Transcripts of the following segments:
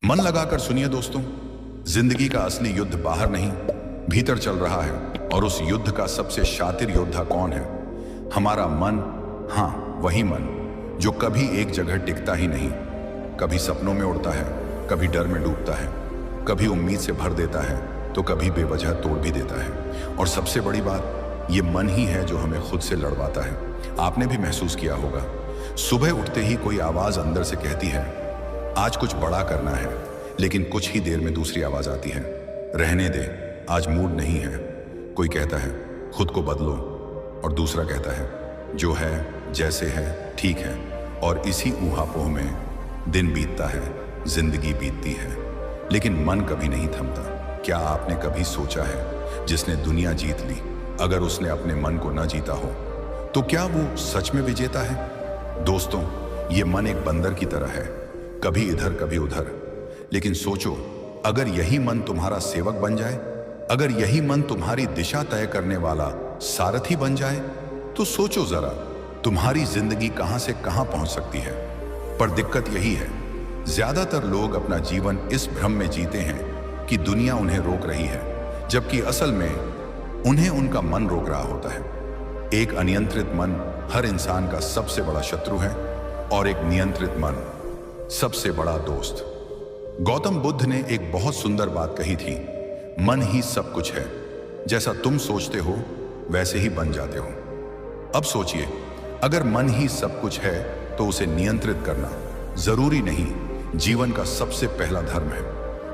मन लगाकर सुनिए दोस्तों, जिंदगी का असली युद्ध बाहर नहीं, भीतर चल रहा है। और उस युद्ध का सबसे शातिर योद्धा कौन है? हमारा मन। हाँ, वही मन जो कभी एक जगह टिकता ही नहीं। कभी सपनों में उड़ता है, कभी डर में डूबता है, कभी उम्मीद से भर देता है, तो कभी बेवजह तोड़ भी देता है। और सबसे बड़ी बात, ये मन ही है जो हमें खुद से लड़वाता है। आपने भी महसूस किया होगा, सुबह उठते ही कोई आवाज अंदर से कहती है आज कुछ बड़ा करना है, लेकिन कुछ ही देर में दूसरी आवाज आती है, रहने दे, आज मूड नहीं है। कोई कहता है खुद को बदलो, और दूसरा कहता है जो है जैसे है ठीक है। और इसी ऊहापोह में दिन बीतता है, जिंदगी बीतती है, लेकिन मन कभी नहीं थमता। क्या आपने कभी सोचा है जिसने दुनिया जीत ली, अगर उसने अपने मन को न जीता हो तो क्या वो सच में विजेता है? दोस्तों, ये मन एक बंदर की तरह है, कभी इधर कभी उधर। लेकिन सोचो, अगर यही मन तुम्हारा सेवक बन जाए, अगर यही मन तुम्हारी दिशा तय करने वाला सारथी बन जाए, तो सोचो जरा तुम्हारी जिंदगी कहां से कहां पहुंच सकती है। पर दिक्कत यही है, ज्यादातर लोग अपना जीवन इस भ्रम में जीते हैं कि दुनिया उन्हें रोक रही है, जबकि असल में उन्हें उनका मन रोक रहा होता है। एक अनियंत्रित मन हर इंसान का सबसे बड़ा शत्रु है, और एक नियंत्रित मन सबसे बड़ा दोस्त। गौतम बुद्ध ने एक बहुत सुंदर बात कही थी, मन ही सब कुछ है, जैसा तुम सोचते हो वैसे ही बन जाते हो। अब सोचिए, अगर मन ही सब कुछ है तो उसे नियंत्रित करना जरूरी नहीं जीवन का सबसे पहला धर्म है।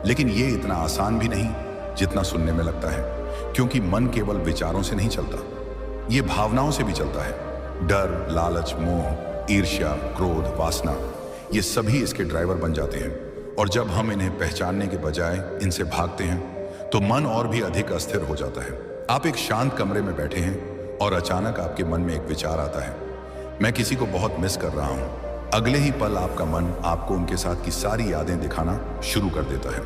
लेकिन यह इतना आसान भी नहीं जितना सुनने में लगता है, क्योंकि मन केवल विचारों से नहीं चलता, यह भावनाओं से भी चलता है। डर, लालच, मोह, ईर्ष्या, क्रोध, वासना, ये सभी इसके ड्राइवर बन जाते हैं। और जब हम इन्हें पहचानने के बजाय इनसे भागते हैं तो मन और भी अधिक अस्थिर हो जाता है। आप एक शांत कमरे में बैठे हैं और अचानक आपके मन में एक विचार आता है, मैं किसी को बहुत मिस कर रहा हूं। अगले ही पल आपका मन आपको उनके साथ की सारी यादें दिखाना शुरू कर देता है,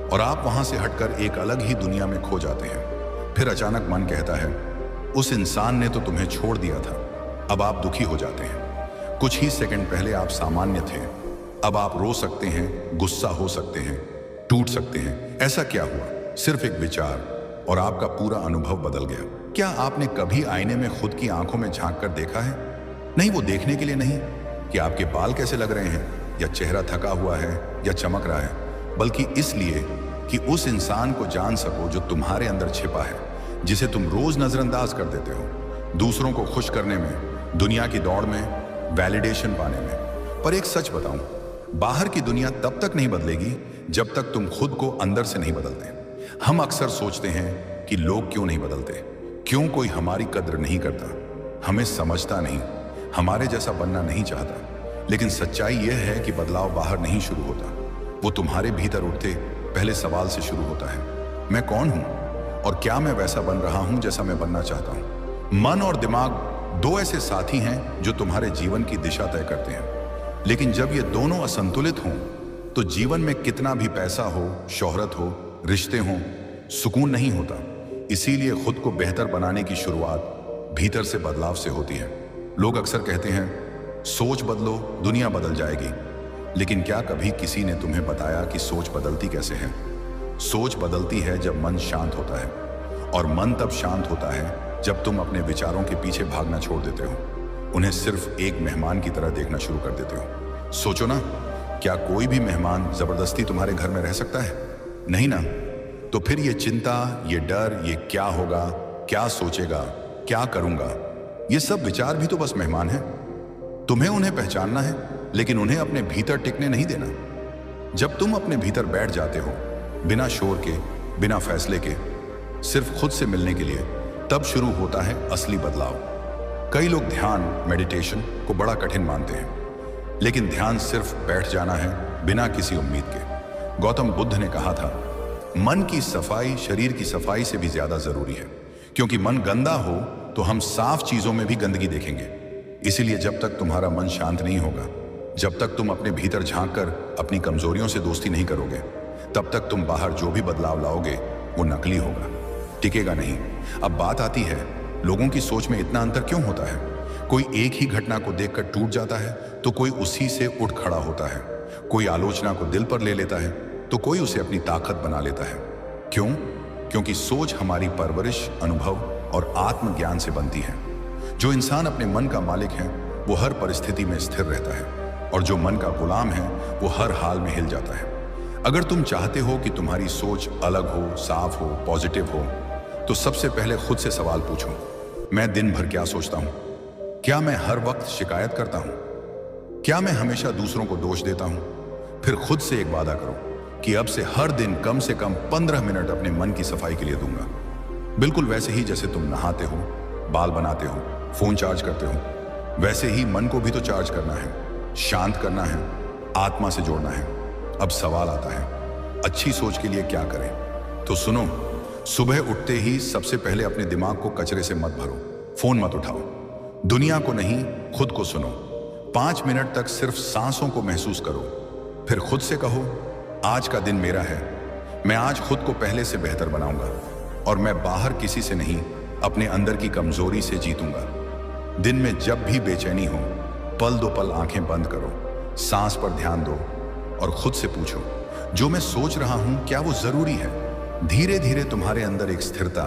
और आप वहां से हटकर एक अलग ही दुनिया में खो जाते हैं। फिर अचानक मन कहता है उस इंसान ने तो तुम्हें छोड़ दिया था। अब आप दुखी हो जाते हैं। कुछ ही सेकंड पहले आप सामान्य थे, अब आप रो सकते हैं, गुस्सा हो सकते हैं, टूट सकते हैं। ऐसा क्या हुआ? सिर्फ एक विचार, और आपका पूरा अनुभव बदल गया। क्या आपने कभी आईने में खुद की आंखों में झांक कर देखा है? नहीं, वो देखने के लिए नहीं कि आपके बाल कैसे लग रहे हैं, या चेहरा थका हुआ है या चमक रहा है, बल्कि इसलिए कि उस इंसान को जान सको जो तुम्हारे अंदर छिपा है, जिसे तुम रोज नजरअंदाज कर देते हो, दूसरों को खुश करने में, दुनिया की दौड़ में, वैलिडेशन पाने में। पर एक सच बताऊं, बाहर की दुनिया तब तक नहीं बदलेगी जब तक तुम खुद को अंदर से नहीं बदलते। हम अक्सर सोचते हैं कि लोग क्यों नहीं बदलते, क्यों कोई हमारी कद्र नहीं करता, हमें समझता नहीं, हमारे जैसा बनना नहीं चाहता। लेकिन सच्चाई यह है कि बदलाव बाहर नहीं शुरू होता, वो तुम्हारे भीतर उठते पहले सवाल से शुरू होता है, मैं कौन हूं, और क्या मैं वैसा बन रहा हूं जैसा मैं बनना चाहता हूं? मन और दिमाग दो ऐसे साथी हैं जो तुम्हारे जीवन की दिशा तय करते हैं। लेकिन जब ये दोनों असंतुलित हों तो जीवन में कितना भी पैसा हो, शोहरत हो, रिश्ते हों, सुकून नहीं होता। इसीलिए खुद को बेहतर बनाने की शुरुआत भीतर से बदलाव से होती है। लोग अक्सर कहते हैं सोच बदलो, दुनिया बदल जाएगी। लेकिन क्या कभी किसी ने तुम्हें बताया कि सोच बदलती कैसे है? सोच बदलती है जब मन शांत होता है, और मन तब शांत होता है जब तुम अपने विचारों के पीछे भागना छोड़ देते हो, उन्हें सिर्फ एक मेहमान की तरह देखना शुरू कर देते हो। सोचो ना, क्या कोई भी मेहमान जबरदस्ती तुम्हारे घर में रह सकता है? नहीं ना। तो फिर ये चिंता, ये डर, ये क्या होगा, क्या सोचेगा, क्या करूंगा, ये सब विचार भी तो बस मेहमान हैं। तुम्हें उन्हें पहचानना है, लेकिन उन्हें अपने भीतर टिकने नहीं देना। जब तुम अपने भीतर बैठ जाते हो, बिना शोर के, बिना फैसले के, सिर्फ खुद से मिलने के लिए, तब शुरू होता है असली बदलाव। कई लोग ध्यान, मेडिटेशन को बड़ा कठिन मानते हैं, लेकिन ध्यान सिर्फ बैठ जाना है बिना किसी उम्मीद के। गौतम बुद्ध ने कहा था मन की सफाई शरीर की सफाई से भी ज्यादा जरूरी है, क्योंकि मन गंदा हो तो हम साफ चीजों में भी गंदगी देखेंगे। इसीलिए जब तक तुम्हारा मन शांत नहीं होगा, जब तक तुम अपने भीतर झांक कर अपनी कमजोरियों से दोस्ती नहीं करोगे, तब तक तुम बाहर जो भी बदलाव लाओगे वो नकली होगा, टिकेगा नहीं। अब बात आती है, लोगों की सोच में इतना अंतर क्यों होता है? कोई एक ही घटना को देखकर टूट जाता है तो कोई उसी से उठ खड़ा होता है। कोई आलोचना को दिल पर ले लेता है तो कोई उसे अपनी ताकत बना लेता है। क्यों? क्योंकि सोच हमारी परवरिश, अनुभव और आत्मज्ञान से बनती है। जो इंसान अपने मन का मालिक है वो हर परिस्थिति में स्थिर रहता है, और जो मन का गुलाम है वो हर हाल में हिल जाता है। अगर तुम चाहते हो कि तुम्हारी सोच अलग हो, साफ हो, पॉजिटिव हो, तो सबसे पहले खुद से सवाल पूछो, मैं दिन भर क्या सोचता हूं? क्या मैं हर वक्त शिकायत करता हूं? क्या मैं हमेशा दूसरों को दोष देता हूं? फिर खुद से एक वादा करो कि अब से हर दिन कम से कम 15 मिनट अपने मन की सफाई के लिए दूंगा। बिल्कुल वैसे ही जैसे तुम नहाते हो, बाल बनाते हो, फोन चार्ज करते हो, वैसे ही मन को भी तो चार्ज करना है, शांत करना है, आत्मा से जोड़ना है। अब सवाल आता है, अच्छी सोच के लिए क्या करें? तो सुनो, सुबह उठते ही सबसे पहले अपने दिमाग को कचरे से मत भरो, फोन मत उठाओ, दुनिया को नहीं, खुद को सुनो। 5 मिनट तक सिर्फ सांसों को महसूस करो। फिर खुद से कहो, आज का दिन मेरा है, मैं आज खुद को पहले से बेहतर बनाऊंगा, और मैं बाहर किसी से नहीं, अपने अंदर की कमजोरी से जीतूंगा। दिन में जब भी बेचैनी हो, पल दो पल आंखें बंद करो, सांस पर ध्यान दो और खुद से पूछो, जो मैं सोच रहा हूं क्या वो जरूरी है? धीरे धीरे तुम्हारे अंदर एक स्थिरता,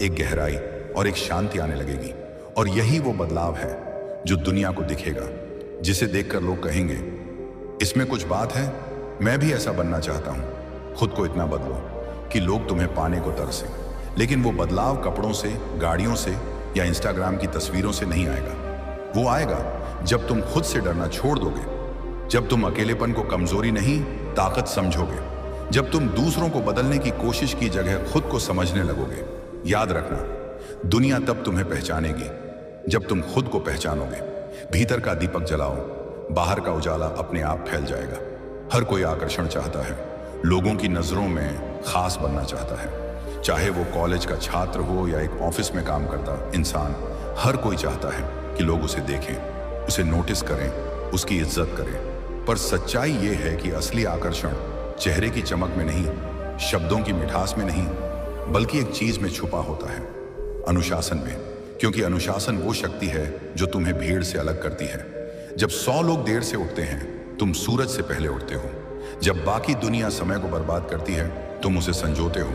एक गहराई और एक शांति आने लगेगी, और यही वो बदलाव है जो दुनिया को दिखेगा, जिसे देखकर लोग कहेंगे, इसमें कुछ बात है, मैं भी ऐसा बनना चाहता हूं। खुद को इतना बदलो कि लोग तुम्हें पाने को तरसें। लेकिन वो बदलाव कपड़ों से, गाड़ियों से या इंस्टाग्राम की तस्वीरों से नहीं आएगा। वो आएगा जब तुम खुद से डरना छोड़ दोगे, जब तुम अकेलेपन को कमजोरी नहीं, ताकत समझोगे, जब तुम दूसरों को बदलने की कोशिश की जगह खुद को समझने लगोगे। याद रखना, दुनिया तब तुम्हें पहचानेगी जब तुम खुद को पहचानोगे। भीतर का दीपक जलाओ, बाहर का उजाला अपने आप फैल जाएगा। हर कोई आकर्षण चाहता है, लोगों की नजरों में खास बनना चाहता है, चाहे वो कॉलेज का छात्र हो या एक ऑफिस में काम करता इंसान। हर कोई चाहता है कि लोग उसे देखें, उसे नोटिस करें, उसकी इज्जत करें। पर सच्चाई ये है कि असली आकर्षण चेहरे की चमक में नहीं, शब्दों की मिठास में नहीं, बल्कि एक चीज में छुपा होता है, अनुशासन में। क्योंकि अनुशासन वो शक्ति है जो तुम्हें भीड़ से अलग करती है। जब 100 लोग देर से उठते हैं, तुम सूरज से पहले उठते हो। जब बाकी दुनिया समय को बर्बाद करती है, तुम उसे संजोते हो,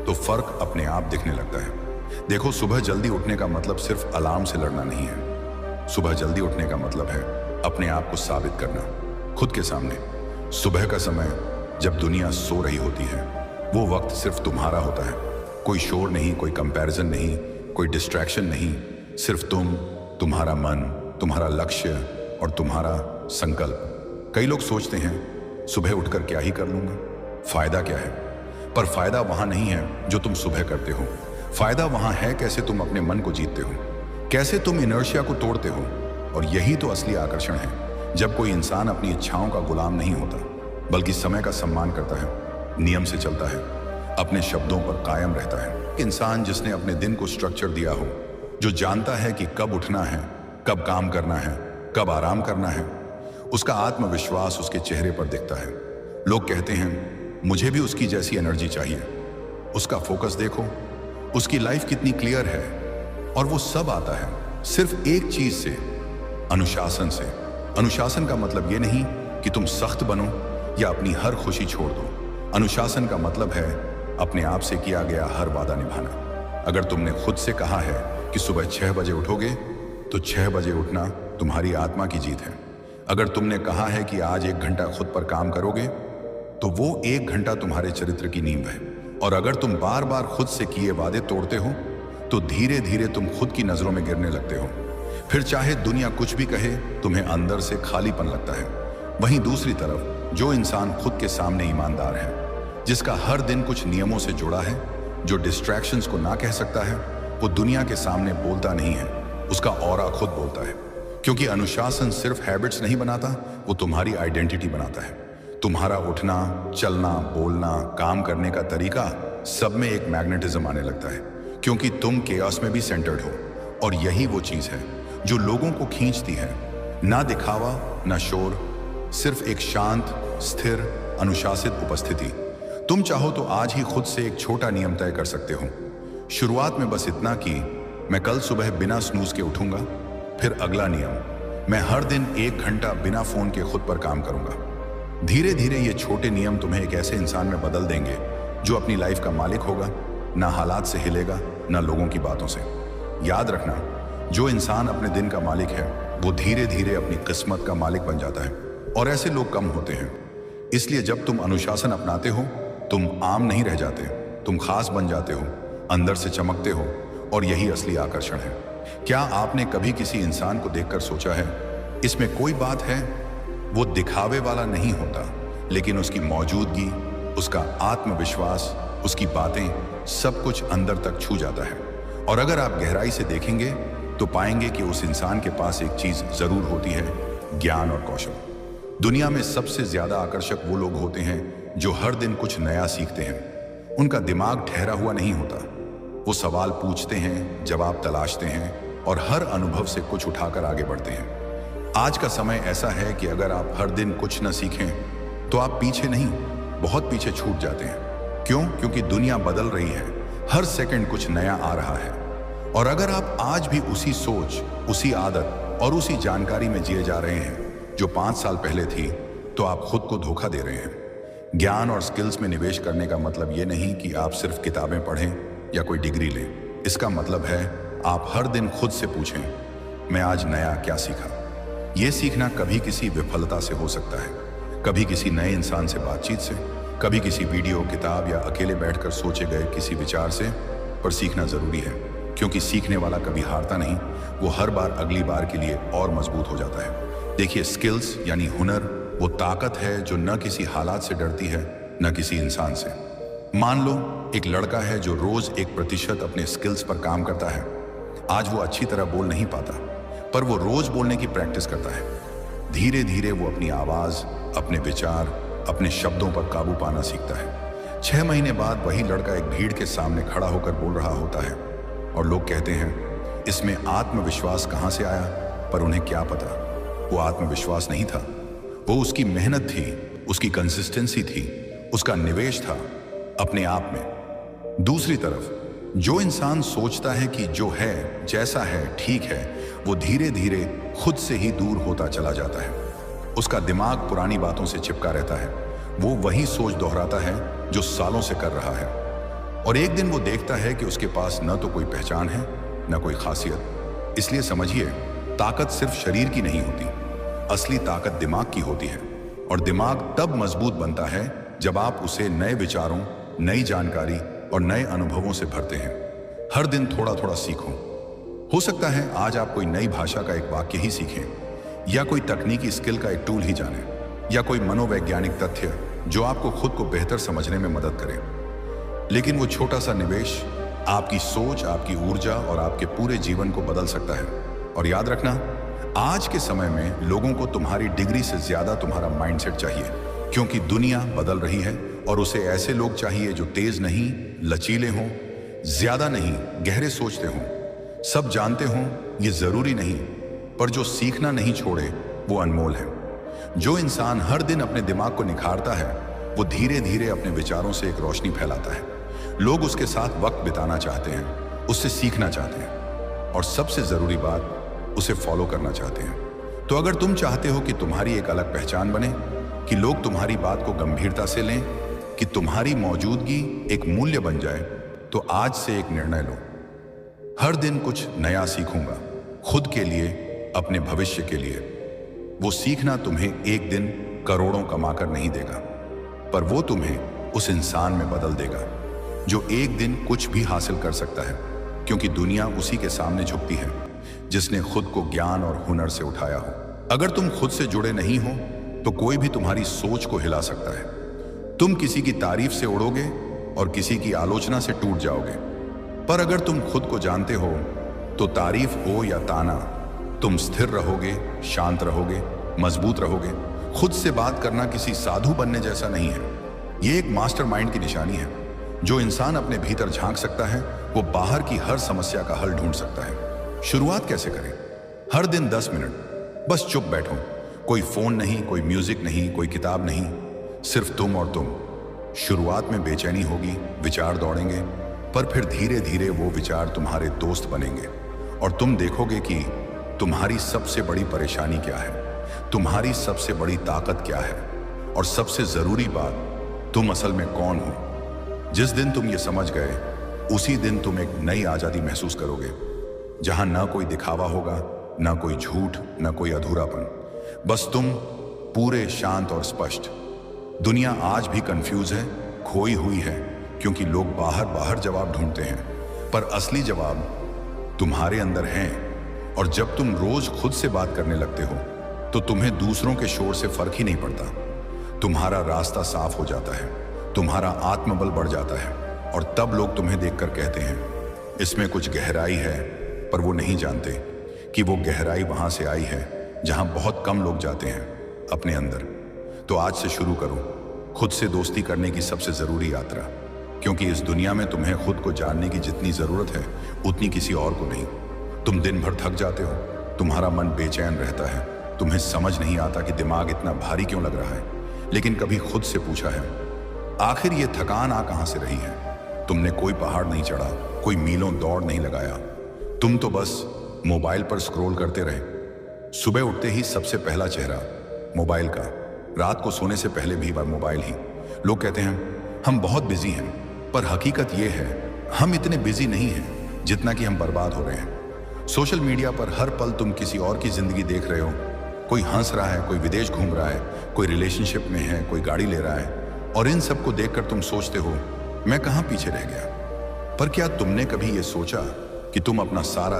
तो फर्क अपने आप दिखने लगता है। देखो, सुबह जल्दी उठने का मतलब सिर्फ अलार्म से लड़ना नहीं है। सुबह जल्दी उठने का मतलब है अपने आप को साबित करना खुद के सामने। सुबह का समय जब दुनिया सो रही होती है, वो वक्त सिर्फ तुम्हारा होता है। कोई शोर नहीं, कोई कंपैरिजन नहीं, कोई डिस्ट्रैक्शन नहीं, सिर्फ तुम, तुम्हारा मन, तुम्हारा लक्ष्य और तुम्हारा संकल्प। कई लोग सोचते हैं, सुबह उठकर क्या ही कर लूंगा, फायदा क्या है? पर फायदा वहां नहीं है जो तुम सुबह करते हो। फायदा वहां है कैसे तुम अपने मन को जीतते हो, कैसे तुम इनर्शिया को तोड़ते हो। और यही तो असली आकर्षण है, जब कोई इंसान अपनी इच्छाओं का गुलाम नहीं होता, बल्कि समय का सम्मान करता है, नियम से चलता है, अपने शब्दों पर कायम रहता है। इंसान जिसने अपने दिन को स्ट्रक्चर दिया हो, जो जानता है कि कब उठना है, कब काम करना है, कब आराम करना है, उसका आत्मविश्वास उसके चेहरे पर दिखता है। लोग कहते हैं, मुझे भी उसकी जैसी एनर्जी चाहिए। उसका फोकस देखो, उसकी लाइफ कितनी क्लियर है। और वो सब आता है सिर्फ एक चीज से, अनुशासन से। अनुशासन का मतलब ये नहीं कि तुम सख्त बनो या अपनी हर खुशी छोड़ दो। अनुशासन का मतलब है अपने आप से किया गया हर वादा निभाना। अगर तुमने खुद से कहा है कि सुबह 6 बजे उठोगे, तो 6 बजे उठना तुम्हारी आत्मा की जीत है। अगर तुमने कहा है कि आज 1 घंटा खुद पर काम करोगे, तो वो 1 घंटा तुम्हारे चरित्र की नींव है। और अगर तुम बार बार खुद से किए वादे तोड़ते हो, तो धीरे धीरे तुम खुद की नजरों में गिरने लगते हो। फिर चाहे दुनिया कुछ भी कहे, तुम्हें अंदर से खालीपन लगता है। वहीं दूसरी तरफ जो इंसान खुद के सामने ईमानदार है, जिसका हर दिन कुछ नियमों से जुड़ा है, जो डिस्ट्रैक्शंस को ना कह सकता है, वो दुनिया के सामने बोलता नहीं है, उसका ऑरा खुद बोलता है। क्योंकि अनुशासन सिर्फ हैबिट्स नहीं बनाता, वो तुम्हारी आइडेंटिटी बनाता है। तुम्हारा उठना, चलना, बोलना, काम करने का तरीका, सब में एक मैग्नेटिज्म आने लगता है, क्योंकि तुम केओस में भी सेंटर्ड हो। और यही वो चीज है जो लोगों को खींचती है। ना दिखावा, ना शोर, सिर्फ एक शांत, स्थिर, अनुशासित उपस्थिति। तुम चाहो तो आज ही खुद से एक छोटा नियम तय कर सकते हो। शुरुआत में बस इतना कि मैं कल सुबह बिना स्नूज के उठूंगा। फिर अगला नियम, मैं हर दिन 1 घंटा बिना फोन के खुद पर काम करूंगा। धीरे धीरे ये छोटे नियम तुम्हें एक ऐसे इंसान में बदल देंगे जो अपनी लाइफ का मालिक होगा, ना हालात से हिलेगा, ना लोगों की बातों से। याद रखना, जो इंसान अपने दिन का मालिक है वो धीरे धीरे अपनी किस्मत का मालिक बन जाता है, और ऐसे लोग कम होते हैं। इसलिए जब तुम अनुशासन अपनाते हो, तुम आम नहीं रह जाते, तुम खास बन जाते हो, अंदर से चमकते हो, और यही असली आकर्षण है। क्या आपने कभी किसी इंसान को देखकर सोचा है, इसमें कोई बात है? वो दिखावे वाला नहीं होता, लेकिन उसकी मौजूदगी, उसका आत्मविश्वास, उसकी बातें, सब कुछ अंदर तक छू जाता है। और अगर आप गहराई से देखेंगे तो पाएंगे कि उस इंसान के पास एक चीज जरूर होती है, ज्ञान और कौशल। दुनिया में सबसे ज्यादा आकर्षक वो लोग होते हैं जो हर दिन कुछ नया सीखते हैं। उनका दिमाग ठहरा हुआ नहीं होता, वो सवाल पूछते हैं, जवाब तलाशते हैं, और हर अनुभव से कुछ उठाकर आगे बढ़ते हैं। आज का समय ऐसा है कि अगर आप हर दिन कुछ न सीखें तो आप पीछे नहीं, बहुत पीछे छूट जाते हैं। क्यों? क्योंकि दुनिया बदल रही है, हर सेकंड कुछ नया आ रहा है। और अगर आप आज भी उसी सोच, उसी आदत और उसी जानकारी में जिए जा रहे हैं जो 5 साल पहले थी, तो आप खुद को धोखा दे रहे हैं। ज्ञान और स्किल्स में निवेश करने का मतलब ये नहीं कि आप सिर्फ किताबें पढ़ें या कोई डिग्री लें। इसका मतलब है आप हर दिन खुद से पूछें, मैं आज नया क्या सीखा? ये सीखना कभी किसी विफलता से हो सकता है, कभी किसी नए इंसान से बातचीत से, कभी किसी वीडियो, किताब या अकेले बैठकर सोचे गए किसी विचार से। पर सीखना जरूरी है, क्योंकि सीखने वाला कभी हारता नहीं, वो हर बार अगली बार के लिए और मजबूत हो जाता है। देखिए, स्किल्स यानी हुनर वो ताकत है जो न किसी हालात से डरती है, न किसी इंसान से। मान लो एक लड़का है जो रोज 1% अपने स्किल्स पर काम करता है। आज वो अच्छी तरह बोल नहीं पाता, पर वो रोज बोलने की प्रैक्टिस करता है। धीरे धीरे वो अपनी आवाज, अपने विचार, अपने शब्दों पर काबू पाना सीखता है। 6 महीने बाद वही लड़का एक भीड़ के सामने खड़ा होकर बोल रहा होता है, और लोग कहते हैं, इसमें आत्मविश्वास कहाँ से आया? पर उन्हें क्या पता, वो आत्मविश्वास नहीं था, वो उसकी मेहनत थी, उसकी कंसिस्टेंसी थी, उसका निवेश था अपने आप में। दूसरी तरफ जो इंसान सोचता है कि जो है, जैसा है, ठीक है, वो धीरे धीरे खुद से ही दूर होता चला जाता है। उसका दिमाग पुरानी बातों से चिपका रहता है, वो वही सोच दोहराता है जो सालों से कर रहा है। और एक दिन वो देखता है कि उसके पास न तो कोई पहचान है, न कोई खासियत। इसलिए समझिए, ताकत सिर्फ शरीर की नहीं होती, असली ताकत दिमाग की होती है। और दिमाग तब मजबूत बनता है जब आप उसे नए विचारों, नई जानकारी और नए अनुभवों से भरते हैं। हर दिन थोड़ा थोड़ा सीखो। हो सकता है आज आप कोई नई भाषा का एक वाक्य ही सीखें, या कोई तकनीकी स्किल का एक टूल ही जानें, या कोई मनोवैज्ञानिक तथ्य जो आपको खुद को बेहतर समझने में मदद करे। लेकिन वो छोटा सा निवेश आपकी सोच, आपकी ऊर्जा और आपके पूरे जीवन को बदल सकता है। और याद रखना, आज के समय में लोगों को तुम्हारी डिग्री से ज्यादा तुम्हारा माइंडसेट चाहिए, क्योंकि दुनिया बदल रही है और उसे ऐसे लोग चाहिए जो तेज नहीं, लचीले हों, ज्यादा नहीं, गहरे सोचते हों, सब जानते हों, ये जरूरी नहीं, पर जो सीखना नहीं छोड़े वो अनमोल है। जो इंसान हर दिन अपने दिमाग को निखारता है, वो धीरे धीरे अपने विचारों से एक रोशनी फैलाता है। लोग उसके साथ वक्त बिताना चाहते हैं, उससे सीखना चाहते हैं, और सबसे जरूरी बात, उसे फॉलो करना चाहते हैं। तो अगर तुम चाहते हो कि तुम्हारी एक अलग पहचान बने, कि लोग तुम्हारी बात को गंभीरता से लें, कि तुम्हारी मौजूदगी एक मूल्य बन जाए, तो आज से एक निर्णय लो। हर दिन कुछ नया सीखूंगा, खुद के लिए, अपने भविष्य के लिए। वो सीखना तुम्हें एक दिन करोड़ों कमाकर नहीं देगा, पर वो तुम्हें उस इंसान में बदल देगा जो एक दिन कुछ भी हासिल कर सकता है, क्योंकि दुनिया उसी के सामने झुकती है जिसने खुद को ज्ञान और हुनर से उठाया हो। अगर तुम खुद से जुड़े नहीं हो तो कोई भी तुम्हारी सोच को हिला सकता है। तुम किसी की तारीफ से उड़ोगे और किसी की आलोचना से टूट जाओगे, पर अगर तुम खुद को जानते हो तो तारीफ हो या ताना, तुम स्थिर रहोगे, शांत रहोगे, मजबूत रहोगे। खुद से बात करना किसी साधु बनने जैसा नहीं है, ये एक मास्टरमाइंड की निशानी है। जो इंसान अपने भीतर झांक सकता है, वो बाहर की हर समस्या का हल ढूंढ सकता है। शुरुआत कैसे करें? हर दिन 10 मिनट बस चुप बैठो, कोई फोन नहीं, कोई म्यूजिक नहीं, कोई किताब नहीं, सिर्फ तुम और तुम। शुरुआत में बेचैनी होगी, विचार दौड़ेंगे, पर फिर धीरे धीरे वो विचार तुम्हारे दोस्त बनेंगे और तुम देखोगे कि तुम्हारी सबसे बड़ी परेशानी क्या है, तुम्हारी सबसे बड़ी ताकत क्या है, और सबसे जरूरी बात, तुम असल में कौन हो। जिस दिन तुम ये समझ गए, उसी दिन तुम एक नई आजादी महसूस करोगे, जहां ना कोई दिखावा होगा, ना कोई झूठ, ना कोई अधूरापन, बस तुम पूरे, शांत और स्पष्ट। दुनिया आज भी कंफ्यूज है, खोई हुई है, क्योंकि लोग बाहर बाहर जवाब ढूंढते हैं, पर असली जवाब तुम्हारे अंदर हैं। और जब तुम रोज खुद से बात करने लगते हो, तो तुम्हें दूसरों के शोर से फर्क ही नहीं पड़ता। तुम्हारा रास्ता साफ हो जाता है, तुम्हारा आत्मबल बढ़ जाता है, और तब लोग तुम्हें देखकर कहते हैं, इसमें कुछ गहराई है, पर वो नहीं जानते कि वो गहराई वहां से आई है जहां बहुत कम लोग जाते हैं, अपने अंदर। तो आज से शुरू करो खुद से दोस्ती करने की सबसे जरूरी यात्रा, क्योंकि इस दुनिया में तुम्हें खुद को जानने की जितनी जरूरत है, उतनी किसी और को नहीं। तुम दिन भर थक जाते हो, तुम्हारा मन बेचैन रहता है, तुम्हें समझ नहीं आता कि दिमाग इतना भारी क्यों लग रहा है, लेकिन कभी खुद से पूछा है, आखिर ये थकान आ कहां से रही है? तुमने कोई पहाड़ नहीं चढ़ा, कोई मीलों दौड़ नहीं लगाया, तुम तो बस मोबाइल पर स्क्रॉल करते रहे। सुबह उठते ही सबसे पहला चेहरा मोबाइल का, रात को सोने से पहले भी मोबाइल ही। लोग कहते हैं हम बहुत बिजी हैं, पर हकीकत यह है हम इतने बिजी नहीं हैं जितना कि हम बर्बाद हो रहे हैं। सोशल मीडिया पर हर पल तुम किसी और की जिंदगी देख रहे हो, कोई हंस रहा है, कोई विदेश घूम रहा है, कोई रिलेशनशिप में है, कोई गाड़ी ले रहा है, और इन सब को देखकर तुम सोचते हो मैं कहां पीछे रह गया। पर क्या तुमने कभी यह सोचा कि तुम अपना सारा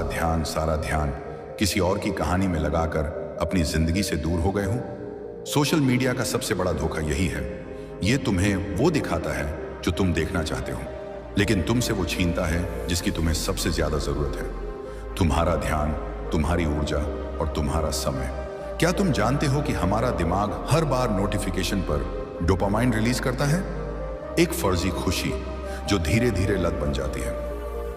ध्यान किसी और की कहानी में लगाकर अपनी जिंदगी से दूर हो गए हो? सोशल मीडिया का सबसे बड़ा धोखा यही है, ये तुम्हें वो दिखाता है जो तुम देखना चाहते हो, लेकिन तुमसे वो छीनता है जिसकी तुम्हें सबसे ज्यादा जरूरत है, तुम्हारा ध्यान, तुम्हारी ऊर्जा और तुम्हारा समय। क्या तुम जानते हो कि हमारा दिमाग हर बार नोटिफिकेशन पर डोपामाइन रिलीज करता है, एक फर्जी खुशी जो धीरे धीरे लत बन जाती है।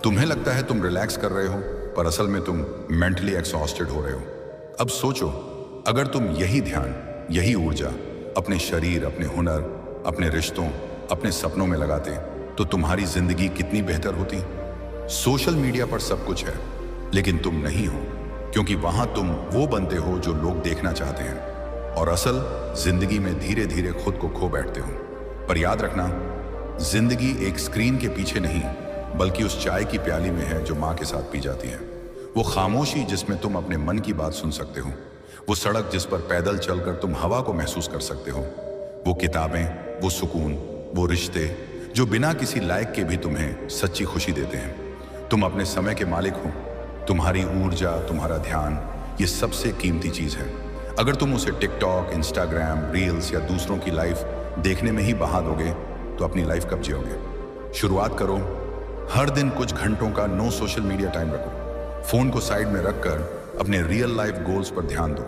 तुम्हें लगता है तुम रिलैक्स कर रहे हो, पर असल में तुम मेंटली एक्सॉस्टेड हो रहे हो। अब सोचो, अगर तुम यही ध्यान, यही ऊर्जा अपने शरीर, अपने हुनर, अपने रिश्तों, अपने सपनों में लगाते, तो तुम्हारी जिंदगी कितनी बेहतर होती। सोशल मीडिया पर सब कुछ है, लेकिन तुम नहीं हो, क्योंकि वहां तुम वो बनते हो जो लोग देखना चाहते हैं, और असल जिंदगी में धीरे धीरे खुद को खो बैठते हो। पर याद रखना, जिंदगी एक स्क्रीन के पीछे नहीं, बल्कि उस चाय की प्याली में है जो माँ के साथ पी जाती है। वो खामोशी जिसमें तुम अपने मन की बात सुन सकते हो, वो सड़क जिस पर पैदल चलकर तुम हवा को महसूस कर सकते हो, वो किताबें, वो सुकून, वो रिश्ते जो बिना किसी लायक के भी तुम्हें सच्ची खुशी देते हैं। तुम अपने समय के मालिक हो, तुम्हारी ऊर्जा, तुम्हारा ध्यान, ये सबसे कीमती चीज है। अगर तुम उसे टिकटॉक, इंस्टाग्राम, रील्स या दूसरों की लाइफ देखने में ही बहा दोगे, तो अपनी लाइफ कब जियोगे? शुरुआत करो, हर दिन कुछ घंटों का नो सोशल मीडिया टाइम रखो। फोन को साइड में रखकर अपने रियल लाइफ गोल्स पर ध्यान दो।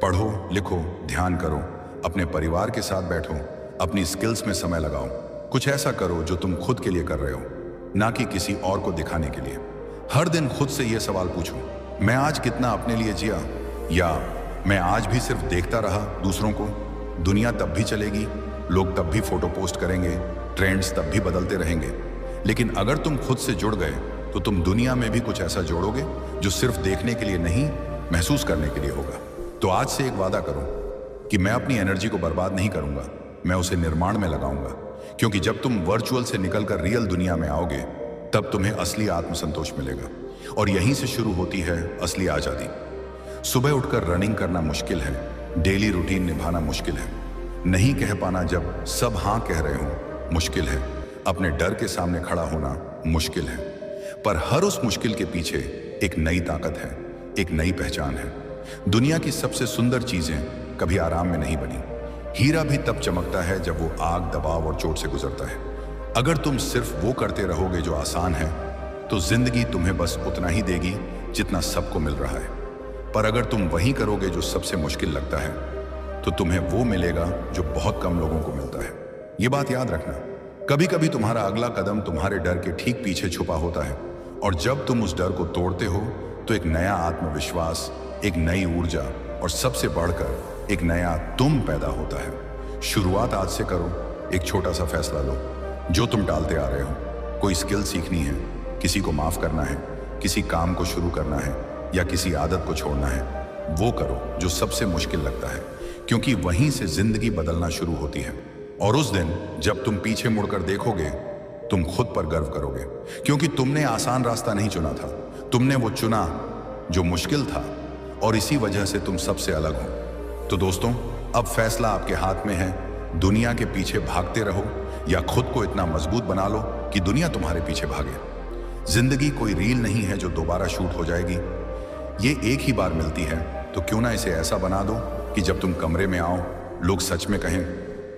पढ़ो, लिखो, ध्यान करो, अपने परिवार के साथ बैठो, अपनी स्किल्स में समय लगाओ। कुछ ऐसा करो जो तुम खुद के लिए कर रहे हो, ना कि किसी और को दिखाने के लिए। हर दिन खुद से यह सवाल पूछो, मैं आज कितना अपने लिए जिया, या मैं आज भी सिर्फ देखता रहा दूसरों को। दुनिया तब भी चलेगी, लोग तब भी फोटो पोस्ट करेंगे, ट्रेंड्स तब भी बदलते रहेंगे, लेकिन अगर तुम खुद से जुड़ गए, तो तुम दुनिया में भी कुछ ऐसा जोड़ोगे जो सिर्फ देखने के लिए नहीं, महसूस करने के लिए होगा। तो आज से एक वादा करो कि मैं अपनी एनर्जी को बर्बाद नहीं करूंगा, मैं उसे निर्माण में लगाऊंगा, क्योंकि जब तुम वर्चुअल से निकलकर रियल दुनिया में आओगे, तब तुम्हें असली आत्मसंतोष मिलेगा, और यहीं से शुरू होती है असली आजादी। सुबह उठकर रनिंग करना मुश्किल है, डेली रूटीन निभाना मुश्किल है, नहीं कह पाना जब सब हाँ कह रहे हो मुश्किल है, अपने डर के सामने खड़ा होना मुश्किल है, पर हर उस मुश्किल के पीछे एक नई ताकत है, एक नई पहचान है। दुनिया की सबसे सुंदर चीजें कभी आराम में नहीं बनी। हीरा भी तब चमकता है जब वो आग, दबाव और चोट से गुजरता है। अगर तुम सिर्फ वो करते रहोगे जो आसान है, तो जिंदगी तुम्हें बस उतना ही देगी जितना सबको मिल रहा है। पर अगर तुम वही करोगे जो सबसे मुश्किल लगता है, तो तुम्हें वो मिलेगा जो बहुत कम लोगों को मिलता है। ये बात याद रखना, कभी कभी तुम्हारा अगला कदम तुम्हारे डर के ठीक पीछे छुपा होता है, और जब तुम उस डर को तोड़ते हो, तो एक नया आत्मविश्वास, एक नई ऊर्जा और सबसे बढ़कर एक नया तुम पैदा होता है। शुरुआत आज से करो। एक छोटा सा फैसला लो जो तुम टालते आ रहे हो। कोई स्किल सीखनी है, किसी को माफ करना है, किसी काम को शुरू करना है, या किसी आदत को छोड़ना है, वो करो जो सबसे मुश्किल लगता है, क्योंकि वहीं से जिंदगी बदलना शुरू होती है। और उस दिन जब तुम पीछे मुड़कर देखोगे, तुम खुद पर गर्व करोगे, क्योंकि तुमने आसान रास्ता नहीं चुना था, तुमने वो चुना जो मुश्किल था, और इसी वजह से तुम सबसे अलग हो। तो दोस्तों, अब फैसला आपके हाथ में है। दुनिया के पीछे भागते रहो या खुद को इतना मजबूत बना लो कि दुनिया तुम्हारे पीछे भागे। जिंदगी कोई रील नहीं है जो दोबारा शूट हो जाएगी। ये एक ही बार मिलती है, तो क्यों ना इसे ऐसा बना दो कि जब तुम कमरे में आओ, लोग सच में कहें,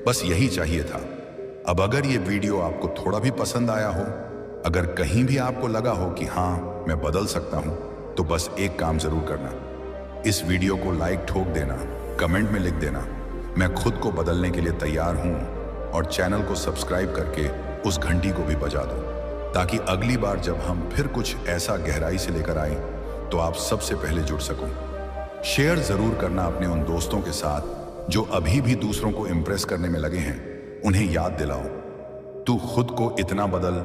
बस यही चाहिए था। अब अगर ये वीडियो आपको थोड़ा भी पसंद आया हो, अगर कहीं भी आपको लगा हो कि हाँ मैं बदल सकता हूं, तो बस एक काम जरूर करना, इस वीडियो को लाइक ठोक देना, कमेंट में लिख देना मैं खुद को बदलने के लिए तैयार हूं, और चैनल को सब्सक्राइब करके उस घंटी को भी बजा दो, ताकि अगली बार जब हम फिर कुछ ऐसा गहराई से लेकर आए तो आप सबसे पहले जुड़ सको। शेयर जरूर करना अपने उन दोस्तों के साथ जो अभी भी दूसरों को इंप्रेस करने में लगे हैं। उन्हें याद दिलाओ, तू खुद को इतना बदल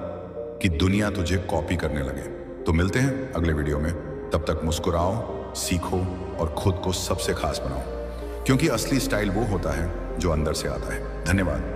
कि दुनिया तुझे कॉपी करने लगे। तो मिलते हैं अगले वीडियो में। तब तक मुस्कुराओ, सीखो और खुद को सबसे खास बनाओ, क्योंकि असली स्टाइल वो होता है जो अंदर से आता है। धन्यवाद।